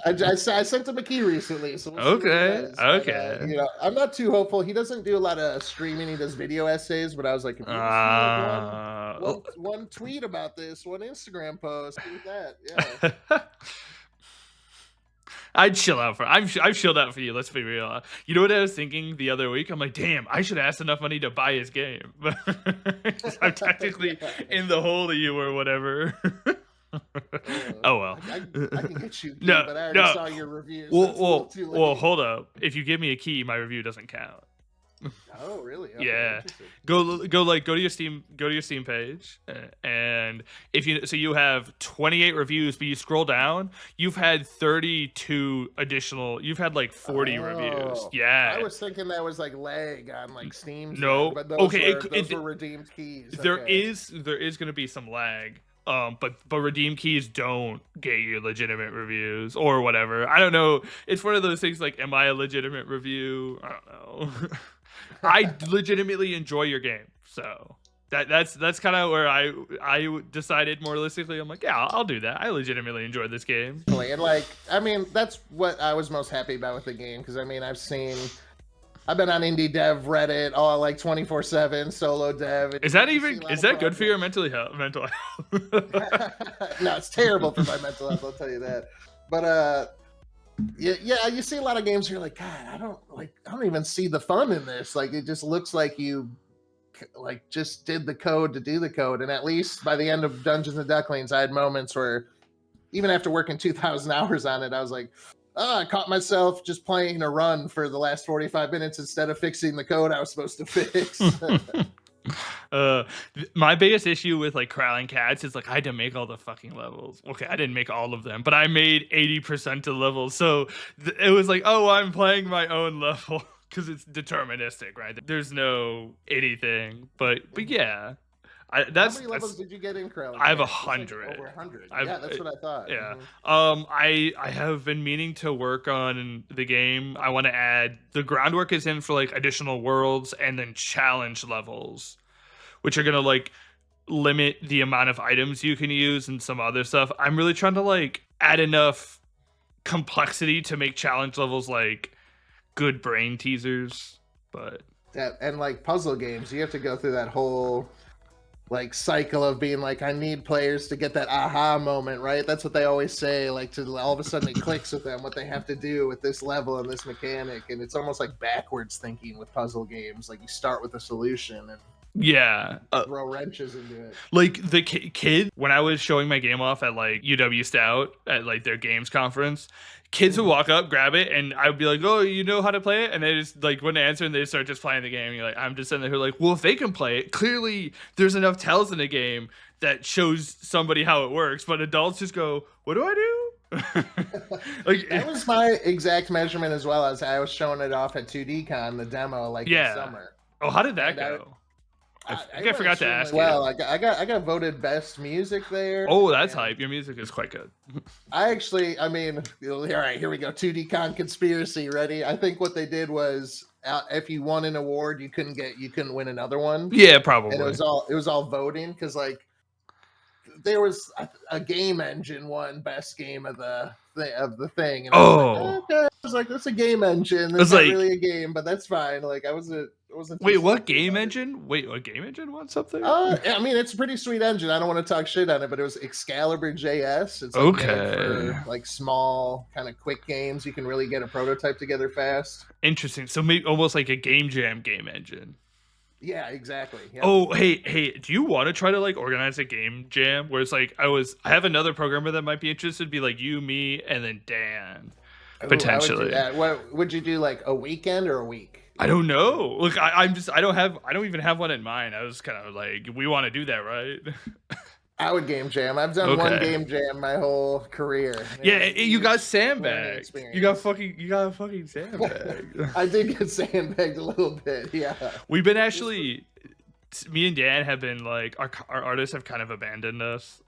Speaker 2: I sent him a key recently. So we'll
Speaker 1: okay.
Speaker 2: But, you know, I'm not too hopeful. He doesn't do a lot of streaming. He does video essays. But I was like, if you just one tweet about this, one Instagram post, do that. Yeah.
Speaker 1: I'd chill out for. I've chilled out for you. Let's be real. You know what I was thinking the other week? I'm like, damn, I should ask enough money to buy his game. I'm technically in the hole to you or whatever. Oh well.
Speaker 2: I can get you. No, but I already saw your reviews.
Speaker 1: Well, hold up. If you give me a key, my review doesn't count.
Speaker 2: Oh, really? Okay,
Speaker 1: yeah. Go to your Steam page, and if you have 28 reviews, but you scroll down, you've had 32 additional. You've had like 40 reviews. Yeah.
Speaker 2: I was thinking that was like lag on like Steam.
Speaker 1: No.
Speaker 2: But those were redeemed keys.
Speaker 1: There is going to be some lag. But redeem keys don't get you legitimate reviews or whatever. I don't know. It's one of those things like, am I a legitimate review? I don't know. I legitimately enjoy your game, so that's kind of where I decided more realistically. I'm like, yeah, I'll do that. I legitimately enjoy this game.
Speaker 2: And like, I mean, that's what I was most happy about with the game because I mean, I've been on indie dev Reddit all like 24/7 solo dev.
Speaker 1: Is that good for your mental health?
Speaker 2: No, it's terrible for my mental health. I'll tell you that. But yeah, you see a lot of games where you're like, God, I don't even see the fun in this. Like, it just looks like you like just did the code to do the code. And at least by the end of Dungeons and Ducklings, I had moments where even after working 2,000 hours on it, I was like, oh, I caught myself just playing a run for the last 45 minutes instead of fixing the code I was supposed to fix.
Speaker 1: My biggest issue with like Corralling Cats is like I had to make all the fucking levels. Okay, I didn't make all of them, but I made 80% of the levels. So it was like, oh, I'm playing my own level because it's deterministic, right? There's no anything, but yeah.
Speaker 2: How many levels did you get in Corralling Cats?
Speaker 1: I have 100.
Speaker 2: Like over 100. Yeah, that's what I thought.
Speaker 1: Yeah.
Speaker 2: Mm-hmm.
Speaker 1: I have been meaning to work on the game. I want to add the groundwork is in for like additional worlds and then challenge levels, which are gonna like limit the amount of items you can use and some other stuff. I'm really trying to like add enough complexity to make challenge levels like good brain teasers. But
Speaker 2: and like puzzle games, you have to go through that whole like cycle of being like, I need players to get that aha moment, right? That's what they always say, like to all of a sudden it clicks with them what they have to do with this level and this mechanic. And it's almost like backwards thinking with puzzle games. Like you start with a solution and
Speaker 1: yeah,
Speaker 2: throw wrenches into it.
Speaker 1: Like the kid, when I was showing my game off at like UW Stout at like their games conference, kids would walk up, grab it, and I would be like, "Oh, you know how to play it?" And they just like wouldn't answer, and they start just playing the game. And you're like, I'm just sitting there like, well, if they can play it, clearly there's enough tells in the game that shows somebody how it works. But adults just go, "What do I do?" Like
Speaker 2: that was my exact measurement as well as I was showing it off at 2DCon, the demo, like in summer.
Speaker 1: Oh, how did that go? I forgot to ask.
Speaker 2: Well, I got voted best music there.
Speaker 1: Oh, that's hype. Your music is quite good.
Speaker 2: I mean, all right, here we go. 2DCon conspiracy. Ready? I think what they did was, if you won an award, you couldn't win another one.
Speaker 1: Yeah, probably.
Speaker 2: And it was all voting because like there was a game engine won best game of the the thing, and I was like,
Speaker 1: Oh,
Speaker 2: okay. I was like, that's a game engine. It's
Speaker 1: it's
Speaker 2: not
Speaker 1: like,
Speaker 2: really a game, but that's fine. Like I wasn't too
Speaker 1: wait, what
Speaker 2: salty
Speaker 1: game
Speaker 2: about it.
Speaker 1: engine? Wait, what game engine wants something?
Speaker 2: I mean, it's a pretty sweet engine. I don't want to talk shit on it, but it was Excalibur JS. It's like made
Speaker 1: Okay,
Speaker 2: for like small, kind of quick games. You can really get a prototype together fast.
Speaker 1: interesting. So maybe almost like a game jam game engine.
Speaker 2: Yeah, exactly. Yep.
Speaker 1: Oh, hey, do you want to try to like organize a game jam where it's like I have another programmer that might be interested, be like you, me, and then Dan
Speaker 2: Oh, I would do
Speaker 1: potentially.
Speaker 2: that. What would you do? Like a weekend or a week?
Speaker 1: I don't know. Look, I don't even have one in mind. I was kind of like, we want to do that, right?
Speaker 2: I would game jam. I've done one
Speaker 1: Okay.
Speaker 2: game jam my whole career.
Speaker 1: Yeah,
Speaker 2: It's a
Speaker 1: you got
Speaker 2: huge learning
Speaker 1: sandbagged.
Speaker 2: experience.
Speaker 1: You got a fucking sandbag.
Speaker 2: I did get sandbagged a little bit. Yeah.
Speaker 1: We've been actually, me and Dan have been like, our artists have kind of abandoned us.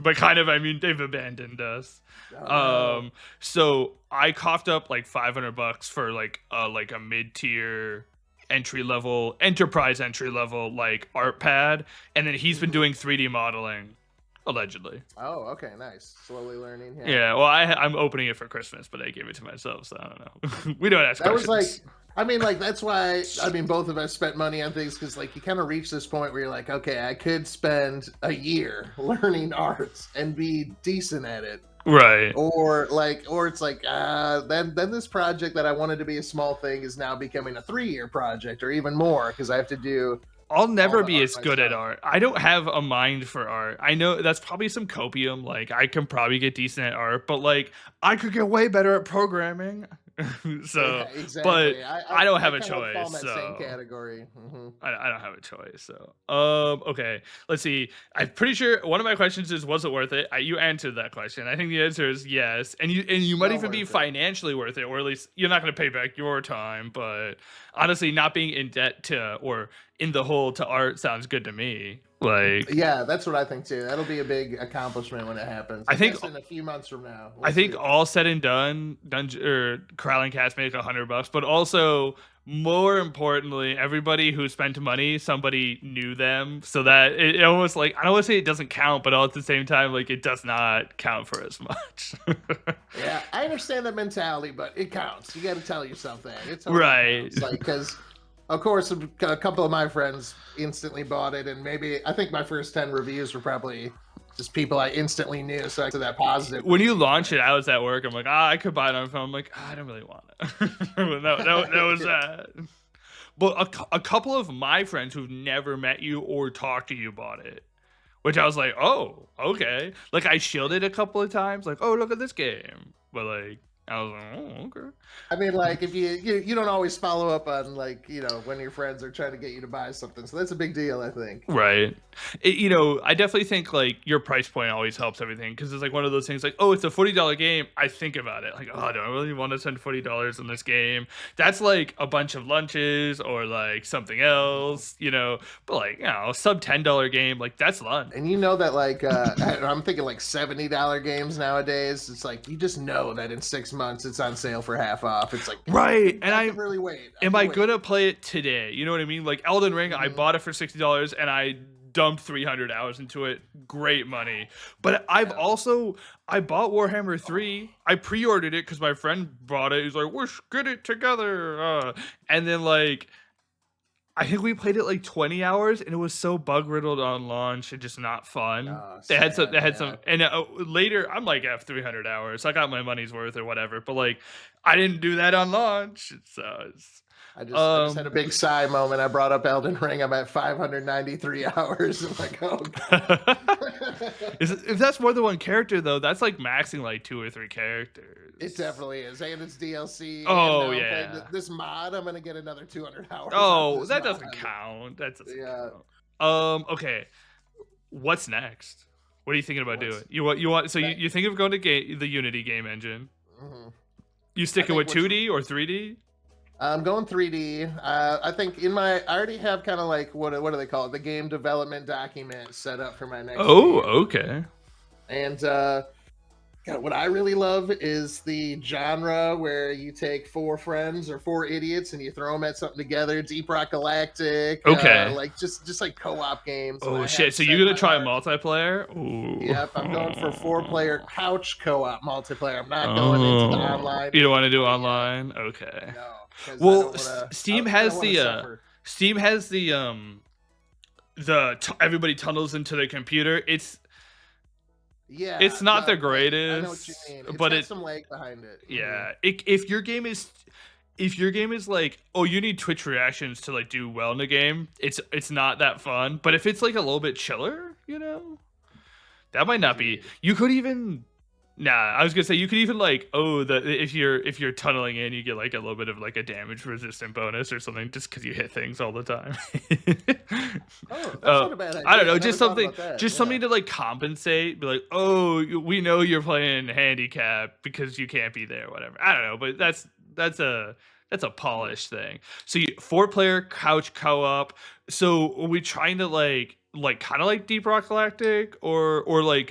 Speaker 1: By kind of, I mean they've abandoned us.
Speaker 2: Oh no.
Speaker 1: So I coughed up like $500 for like a mid tier enterprise entry level like art pad, and then he's been
Speaker 2: Mhm.
Speaker 1: doing 3D modeling, allegedly.
Speaker 2: Oh, okay, nice. Slowly learning. Yeah.
Speaker 1: Yeah, well, I'm opening it for Christmas, but I gave it to myself, so I don't know. We don't ask
Speaker 2: That was like,
Speaker 1: questions.
Speaker 2: I mean, like that's why I mean both of us spent money on things because like you kind of reach this point where you're like, okay, I could spend a year learning art and be decent at it,
Speaker 1: Right.
Speaker 2: or it's like then this project that I wanted to be a small thing is now becoming a 3-year project or even more because I have to do
Speaker 1: I'll
Speaker 2: all
Speaker 1: never
Speaker 2: the
Speaker 1: be
Speaker 2: art
Speaker 1: as good at
Speaker 2: myself.
Speaker 1: art. I don't have a mind for art. I know that's probably some copium. Like I can probably get decent at art, but like I could get way better at programming.
Speaker 2: Yeah,
Speaker 1: So, but
Speaker 2: exactly.
Speaker 1: I don't
Speaker 2: I
Speaker 1: have a
Speaker 2: kind of fall in
Speaker 1: choice.
Speaker 2: that same
Speaker 1: So
Speaker 2: category.
Speaker 1: I don't have a choice. So, okay. Let's see. I'm pretty sure one of my questions is, was it worth it? You answered that question. I think the answer is yes. And you might
Speaker 2: Well
Speaker 1: even be
Speaker 2: worth it.
Speaker 1: financially worth it, or at least you're not going to pay back your time. But honestly, not being in debt to or in the hole to art sounds good to me. Like,
Speaker 2: Yeah, that's what I think too. That'll be a big accomplishment when it happens.
Speaker 1: I
Speaker 2: I
Speaker 1: think
Speaker 2: guess in a few months from now,
Speaker 1: I
Speaker 2: we'll
Speaker 1: think
Speaker 2: see.
Speaker 1: all said and done, Dungeon or Corralling Cats make $100, but also more importantly, everybody who spent money, somebody knew them, so that it almost like I don't want to say it doesn't count, but all at the same time, like it does not count for as much.
Speaker 2: Yeah, I understand that mentality, but it counts. You got to tell yourself that it totally
Speaker 1: Right.
Speaker 2: counts. Like, because of course, a couple of my friends instantly bought it, and maybe I think my first 10 reviews were probably just people I instantly knew. So I said that positive.
Speaker 1: When you launch it, I was at work. I'm like, I could buy it on phone. I'm like, I don't really want it. That was
Speaker 2: Yeah.
Speaker 1: that. But a couple of my friends who've never met you or talked to you bought it, which I was like, oh, okay. Like I shielded a couple of times, like, oh, look at this game. But like, I was like, oh, okay.
Speaker 2: I mean, like if you don't always follow up on like when your friends are trying to get you to buy something, so that's a big deal, I think.
Speaker 1: Right. I definitely think like your price point always helps everything because it's like one of those things like, oh, it's a $40 game. I think about it like, oh, do I really want to spend $40 on this game? That's like a bunch of lunches or like something else, But like, sub $10 game, like that's lunch.
Speaker 2: And you know that like I'm thinking like $70 games nowadays. It's like you just know that in 6 months it's on sale for half off. It's like
Speaker 1: Right. And
Speaker 2: I can really wait.
Speaker 1: am I gonna play it today? You know what I mean? Like Elden Ring, I
Speaker 2: Mhm.
Speaker 1: bought it for $60 and I dumped 300 hours into it. Great money. But I've
Speaker 2: Yeah.
Speaker 1: also I bought Warhammer 3. I pre-ordered it because my friend bought it. He's like, "We should get it together." And then like I think we played it like 20 hours and it was so bug riddled on launch and just not fun.
Speaker 2: Oh,
Speaker 1: They
Speaker 2: sad.
Speaker 1: had
Speaker 2: Yeah.
Speaker 1: some, and later I'm like, I have 300 hours. So I got my money's worth or whatever. But like, I didn't do that on launch. So
Speaker 2: I just had a big sigh moment. I brought up Elden Ring. I'm at 593 hours. I'm like, oh god.
Speaker 1: If that's more than one character though, that's like maxing like 2 or 3 characters.
Speaker 2: It definitely is, and it's DLC.
Speaker 1: Oh,
Speaker 2: and I'm playing
Speaker 1: yeah.
Speaker 2: this mod. I'm gonna get another 200 hours. out of
Speaker 1: Oh,
Speaker 2: this
Speaker 1: that
Speaker 2: mod.
Speaker 1: doesn't count. That doesn't
Speaker 2: Yeah.
Speaker 1: count. Okay. What's next? What are you thinking about doing? You want so you think of going to the Unity game engine.
Speaker 2: Mhm.
Speaker 1: You sticking with 2D or 3D?
Speaker 2: I'm going 3D. I think I already have kind of like what do they call it? The game development document set up for my next.
Speaker 1: Oh,
Speaker 2: game.
Speaker 1: okay.
Speaker 2: And God, what I really love is the genre where you take four friends or four idiots and you throw them at something together. Deep Rock Galactic,
Speaker 1: Okay.
Speaker 2: like just like co-op games that
Speaker 1: Oh
Speaker 2: I
Speaker 1: shit!
Speaker 2: have
Speaker 1: So
Speaker 2: set
Speaker 1: you're
Speaker 2: in
Speaker 1: gonna
Speaker 2: my
Speaker 1: try
Speaker 2: heart.
Speaker 1: multiplayer? Ooh.
Speaker 2: Yep, I'm going for four-player couch co-op multiplayer. I'm not going into the
Speaker 1: Oh,
Speaker 2: online
Speaker 1: you don't want to do
Speaker 2: multiplayer yet.
Speaker 1: online? Okay.
Speaker 2: No, because I
Speaker 1: Well,
Speaker 2: don't want to.
Speaker 1: Steam
Speaker 2: I don't
Speaker 1: has
Speaker 2: want to
Speaker 1: the
Speaker 2: suffer.
Speaker 1: Steam has the everybody tunnels into their computer. It's
Speaker 2: Yeah,
Speaker 1: not the
Speaker 2: I know what you
Speaker 1: greatest,
Speaker 2: mean. It's
Speaker 1: but
Speaker 2: got some leg behind it.
Speaker 1: yeah. If your game is like, oh, you need Twitch reactions to like do well in the game, it's not that fun. But if it's like a little bit chiller, that might not be.
Speaker 2: Indeed.
Speaker 1: You could even. Nah, I was gonna say you could even like, oh, if you're tunneling in, you get like a little bit of like a damage resistant bonus or something just because you hit things all the time.
Speaker 2: Oh, that's not a bad
Speaker 1: I don't
Speaker 2: idea.
Speaker 1: know,
Speaker 2: I never thought about that.
Speaker 1: just
Speaker 2: Yeah.
Speaker 1: something to like compensate. Be like, oh, we know you're playing handicap because you can't be there, whatever. I don't know, but that's a polished thing. So 4-player couch co-op. So are we trying to like kind of like Deep Rock Galactic or like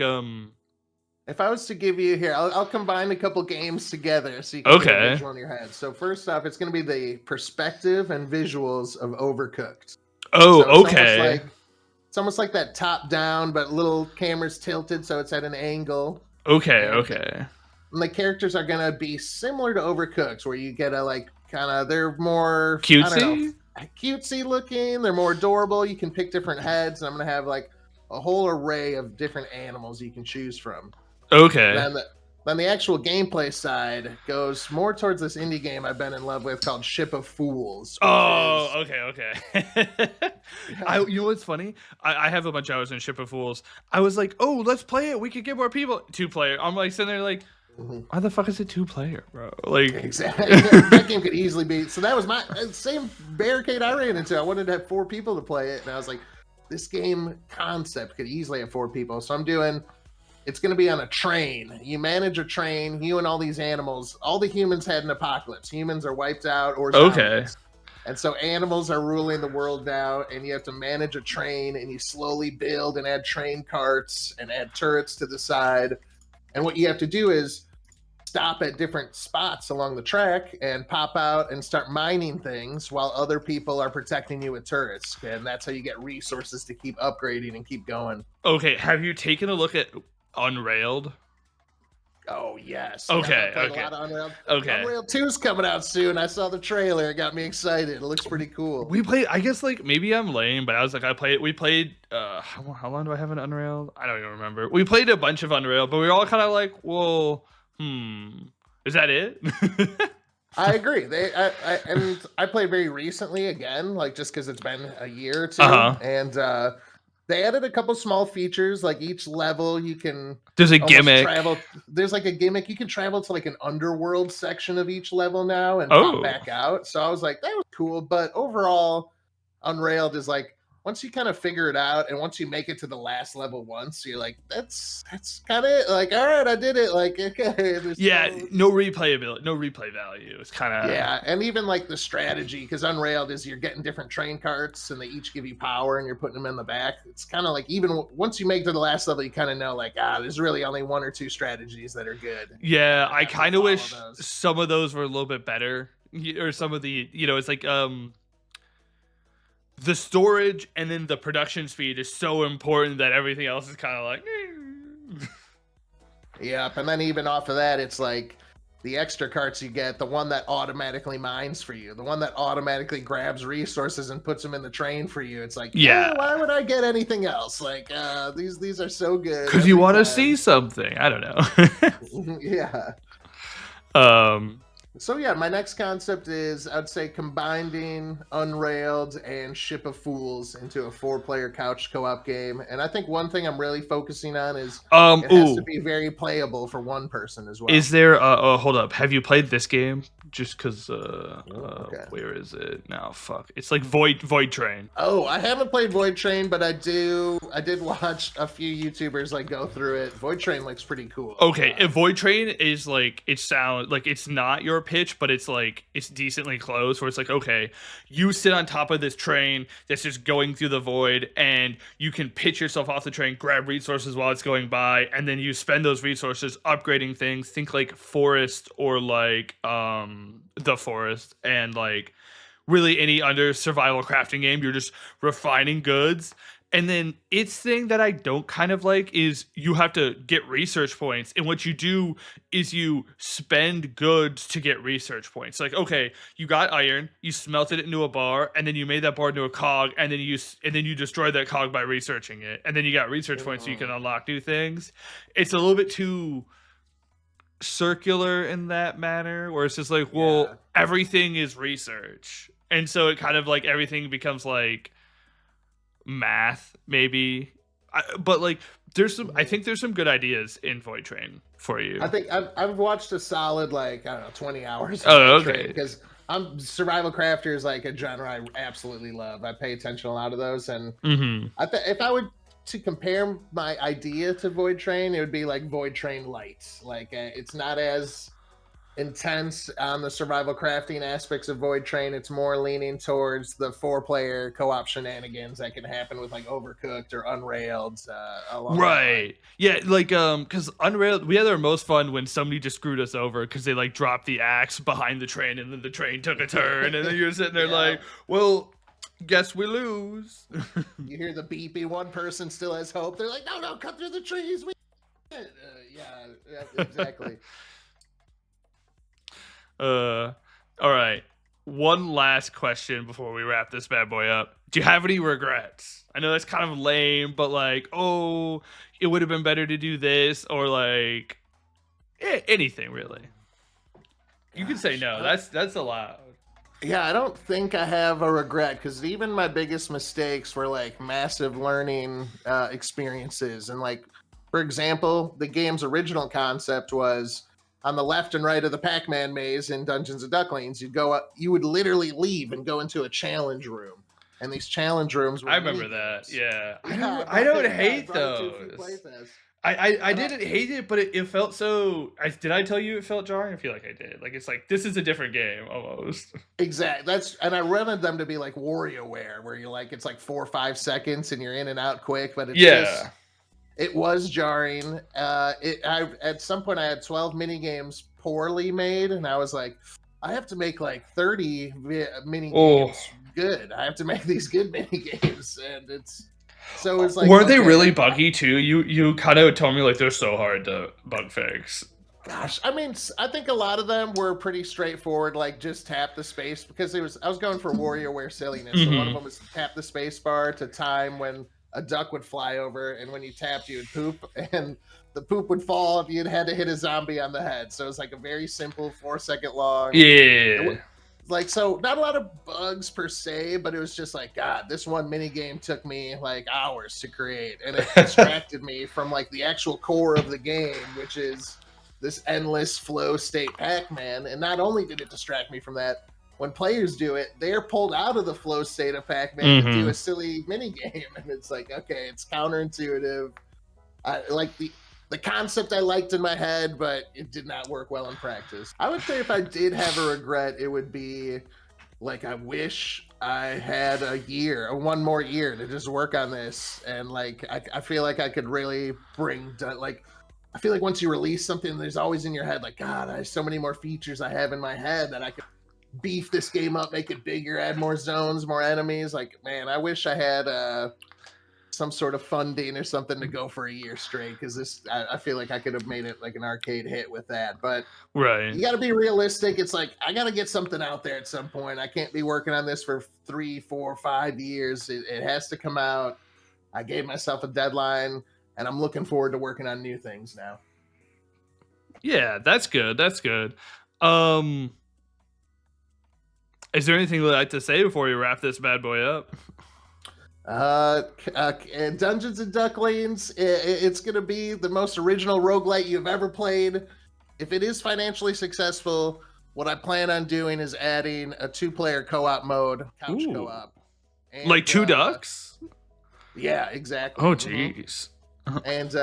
Speaker 2: If I was to give you here, I'll combine a couple games together so you can get a
Speaker 1: okay.
Speaker 2: visual in your head. So first off, it's going to be the perspective and visuals of Overcooked.
Speaker 1: Oh,
Speaker 2: So
Speaker 1: okay.
Speaker 2: it's almost like that top down, but little cameras tilted so it's at an angle,
Speaker 1: Okay,
Speaker 2: and
Speaker 1: okay.
Speaker 2: the characters are going to be similar to Overcooked, where you get a like kind of they're more I don't know
Speaker 1: Cutesy?
Speaker 2: cutesy looking. They're more adorable. You can pick different heads, and I'm going to have like a whole array of different animals you can choose from.
Speaker 1: Okay.
Speaker 2: Then the actual gameplay side goes more towards this indie game I've been in love with called Ship of Fools, which
Speaker 1: Oh,
Speaker 2: is
Speaker 1: okay, okay. You know what's funny? I have a bunch of hours in Ship of Fools. I was like, oh, let's play it. We could get more people. 2-player. I'm like sitting there like, why the fuck is it 2-player, bro? Like,
Speaker 2: exactly that game could easily be. So that was my same barricade I ran into. I wanted to have four people to play it, and I was like, this game concept could easily have four people. So I'm doing. It's going to be on a train. You manage a train, you and all these animals. All the humans had an apocalypse. Humans are wiped out or zombies.
Speaker 1: okay.
Speaker 2: And so animals are ruling the world now, and you have to manage a train, and you slowly build and add train carts and add turrets to the side. And what you have to do is stop at different spots along the track and pop out and start mining things while other people are protecting you with turrets. And that's how you get resources to keep upgrading and keep going.
Speaker 1: Okay, have you taken a look at Unrailed?
Speaker 2: Oh yes.
Speaker 1: Okay,
Speaker 2: Yeah, I played
Speaker 1: okay.
Speaker 2: a lot of Unreal.
Speaker 1: Okay.
Speaker 2: Unreal 2's coming out soon. I saw the trailer. It got me excited. It looks pretty cool.
Speaker 1: We played. I guess like maybe I'm lame, but I was like, we played. How long do I have an Unrailed? I don't even remember. We played a bunch of Unrailed, but we were all kind of like, well, is that it?
Speaker 2: I agree. And I played very recently again, like just because it's been a year or two,
Speaker 1: Uh-huh.
Speaker 2: and they added a couple small features. Like each level, you can
Speaker 1: There's a
Speaker 2: almost
Speaker 1: gimmick.
Speaker 2: travel. There's like a gimmick. You can travel to like an underworld section of each level now and
Speaker 1: Oh.
Speaker 2: pop back out. So I was like, that was cool. But overall, Unrailed is like once you kind of figure it out, and once you make it to the last level once, you're like, that's kind of it. Like, all right, I did it. Like, okay,
Speaker 1: Yeah, no replayability, no replay value. It's kind of
Speaker 2: yeah, and even like the strategy, because Unrailed is you're getting different train carts, and they each give you power, and you're putting them in the back. It's kind of like even once you make to the last level, you kind of know like there's really only one or two strategies that are good.
Speaker 1: Yeah, I kind of wish
Speaker 2: those.
Speaker 1: some of those were a little bit better, or some of the it's like the storage and then the production speed is so important that everything else is kind of like.
Speaker 2: Yep, and then even off of that, it's like the extra carts you get, the one that automatically mines for you, the one that automatically grabs resources and puts them in the train for you. It's like,
Speaker 1: Yeah.
Speaker 2: why would I get anything else? Like, these are so good.
Speaker 1: Because you want to see something. I don't know.
Speaker 2: Yeah. So yeah, my next concept is I'd say combining Unrailed and Ship of Fools into a 4-player couch co-op game. And I think one thing I'm really focusing on is it has to be very playable for one person as well.
Speaker 1: Is there hold up, have you played this game? just because
Speaker 2: Okay.
Speaker 1: where is it now? Fuck, it's like Void Train.
Speaker 2: Oh, I haven't played Void Train, but I did watch a few YouTubers like go through it. Void Train looks pretty cool.
Speaker 1: Okay, a Void Train is like, it sounds like it's not your pitch, but it's like it's decently close. Where it's like, okay, you sit on top of this train that's just going through the void, and you can pitch yourself off the train, grab resources while it's going by, and then you spend those resources upgrading things. Think like Forest or like the Forest, and like really any under survival crafting game, you're just refining goods. And then its thing that I don't kind of like is you have to get research points. And what you do is you spend goods to get research points. Like, okay, you got iron, you smelted it into a bar, and then you made that bar into a cog, and then you destroyed that cog by researching it. And then you got research points so you can unlock new things. It's a little bit too circular in that manner, where it's just like, well, everything is research. And so it kind of like everything becomes like math maybe, but like I think there's some good ideas in Void Train for you.
Speaker 2: I think I've watched a solid like, I don't know, 20 hours of
Speaker 1: Oh,
Speaker 2: Void
Speaker 1: okay.
Speaker 2: Train, because survival crafter is like a genre I absolutely love. I pay attention a lot of those, and if I would to compare my idea to Void Train, it would be like Void Train Light. Like it's not as intense on the survival crafting aspects of Void Train. It's more leaning towards the 4-player co-op shenanigans that can happen with like Overcooked or Unrailed.
Speaker 1: Right. Yeah, like because Unrailed, we had our most fun when somebody just screwed us over because they like dropped the axe behind the train, and then the train took a turn, and then you're sitting there like, well, guess we lose.
Speaker 2: You hear the beepy, one person still has hope. They're like, no, cut through the trees. Yeah, exactly.
Speaker 1: All right. One last question before we wrap this bad boy up. Do you have any regrets? I know that's kind of lame, but like, oh, it would have been better to do this, or like anything really. You can say no. That's allowed.
Speaker 2: Yeah, I don't think I have a regret, because even my biggest mistakes were like massive learning experiences. And like, for example, the game's original concept was on the left and right of the Pac-Man maze in Dungeons and Ducklings, you would literally leave and go into a challenge room. And these challenge rooms were
Speaker 1: I remember that. Yeah. I don't hate those. I didn't hate it, but it felt so. Did I tell you it felt jarring? I feel like I did. Like, it's like, this is a different game almost.
Speaker 2: Exactly. And I wanted them to be like WarioWare, where you're like, it's like 4 or 5 seconds and you're in and out quick. But it's just, it was jarring. At some point I had 12 mini games poorly made, and I was like, I have to make like 30 mini games good. I have to make these good mini games, and it's. So it's like,
Speaker 1: were they really buggy too? You kind of told me like they're so hard to bug fix.
Speaker 2: Gosh, I mean, I think a lot of them were pretty straightforward, like just tap the space, because I was going for WarioWare silliness. So one of them was tap the space bar to time when a duck would fly over, and when you tapped, you would poop, and the poop would fall if you had to hit a zombie on the head. So it was like a very simple 4-second long.
Speaker 1: Yeah.
Speaker 2: Like, so not a lot of bugs per se, but it was just like, God, this one mini game took me like hours to create, and it distracted me from like the actual core of the game, which is this endless flow state Pac-Man. And not only did it distract me from that, when players do it, they're pulled out of the flow state of Pac-Man to do a silly mini game, and it's like, okay, it's counterintuitive. I like the concept I liked in my head, but it did not work well in practice. I would say if I did have a regret, it would be like, I wish I had one more year to just work on this. And like, I feel like I could really I feel like once you release something, there's always in your head, like, God, I have so many more features I have in my head that I could beef this game up, make it bigger, add more zones, more enemies. Like, man, I wish I had some sort of funding or something to go for a year straight, because I feel like I could have made it like an arcade hit with that. But you got to be realistic. It's like, I got to get something out there at some point. I can't be working on this for 3, 4, 5 years. It has to come out. I gave myself a deadline, and I'm looking forward to working on new things now.
Speaker 1: Yeah, that's good. That's good. Is there anything you'd like to say before we wrap this bad boy up?
Speaker 2: Dungeons and Ducklings, it's going to be the most original roguelite you've ever played. If it is financially successful, what I plan on doing is adding a 2-player co-op mode, couch
Speaker 1: Ooh,
Speaker 2: co-op,
Speaker 1: like
Speaker 2: and
Speaker 1: two ducks.
Speaker 2: yeah, exactly.
Speaker 1: Oh,
Speaker 2: Hmm.
Speaker 1: jeez.
Speaker 2: And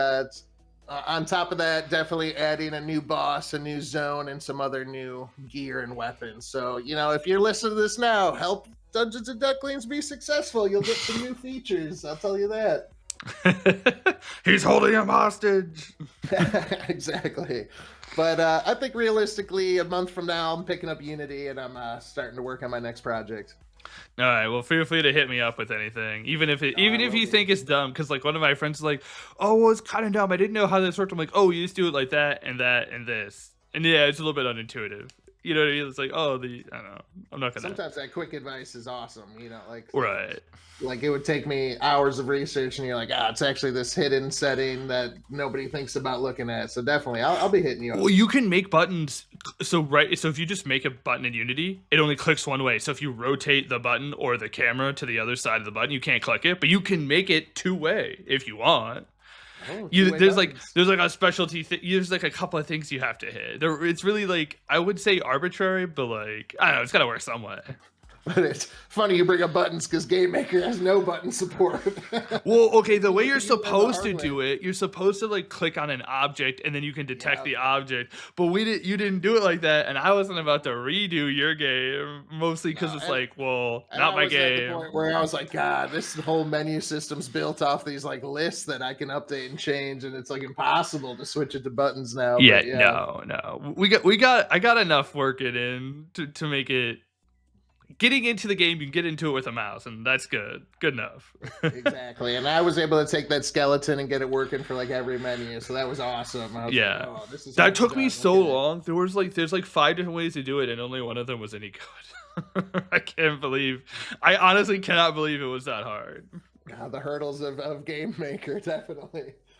Speaker 2: on top of that, definitely adding a new boss, a new zone, and some other new gear and weapons. So, if you're listening to this now, help Dungeons and Ducklings be successful. You'll get some new features. I'll tell you that.
Speaker 1: He's holding him hostage.
Speaker 2: Exactly. But I think realistically, a month from now, I'm picking up Unity and I'm starting to work on my next project.
Speaker 1: All right, well, feel free to hit me up with anything, even if
Speaker 2: No, I will
Speaker 1: you
Speaker 2: be.
Speaker 1: think it's dumb. Because like one of my friends is like, "Oh, well, it's kind of dumb. I didn't know how this worked." I'm like, "Oh, you just do it like that and that and this." And yeah, it's a little bit unintuitive. You know what I mean? It's like, oh, I don't know. I'm not gonna.
Speaker 2: Sometimes that quick advice is awesome.
Speaker 1: Right.
Speaker 2: Like it would take me hours of research, and you're like, it's actually this hidden setting that nobody thinks about looking at. So definitely, I'll be hitting you up.
Speaker 1: Well, you can make buttons. So if you just make a button in Unity, it only clicks one way. So if you rotate the button or the camera to the other side of the button, you can't click it, but you can make it two-way if you want.
Speaker 2: Oh,
Speaker 1: You
Speaker 2: two-way
Speaker 1: there's
Speaker 2: buttons.
Speaker 1: like a specialty there's like a couple of things you have to hit. It's really like, I would say arbitrary, but like, I don't know, it's gotta work some way.
Speaker 2: But it's funny you bring up buttons because Game Maker has no button support.
Speaker 1: Well, okay, the way
Speaker 2: You
Speaker 1: you're
Speaker 2: have to use the
Speaker 1: supposed to
Speaker 2: hard
Speaker 1: do
Speaker 2: way.
Speaker 1: it, you're supposed to like click on an object and then you can detect
Speaker 2: Yeah.
Speaker 1: the object. But you didn't do it like that, and I wasn't about to redo your game, mostly because
Speaker 2: No,
Speaker 1: it's
Speaker 2: and
Speaker 1: like, well,
Speaker 2: and
Speaker 1: not
Speaker 2: I
Speaker 1: my
Speaker 2: was at the
Speaker 1: game.
Speaker 2: point where I was like, God, this whole menu system's built off these like lists that I can update and change, and it's like impossible to switch it to buttons now.
Speaker 1: Yeah,
Speaker 2: But yeah,
Speaker 1: no. I got enough working in to make it. Getting into the game, you can get into it with a mouse, and that's good. Good enough.
Speaker 2: exactly. And I was able to take that skeleton and get it working for like every menu, so that was awesome. I was like,
Speaker 1: Yeah.
Speaker 2: oh, this is how
Speaker 1: That
Speaker 2: it's
Speaker 1: took me
Speaker 2: done.
Speaker 1: so
Speaker 2: Okay.
Speaker 1: long. There's like 5 different ways to do it, and only one of them was any good. I honestly cannot believe it was that hard.
Speaker 2: God, the hurdles of Game Maker, definitely.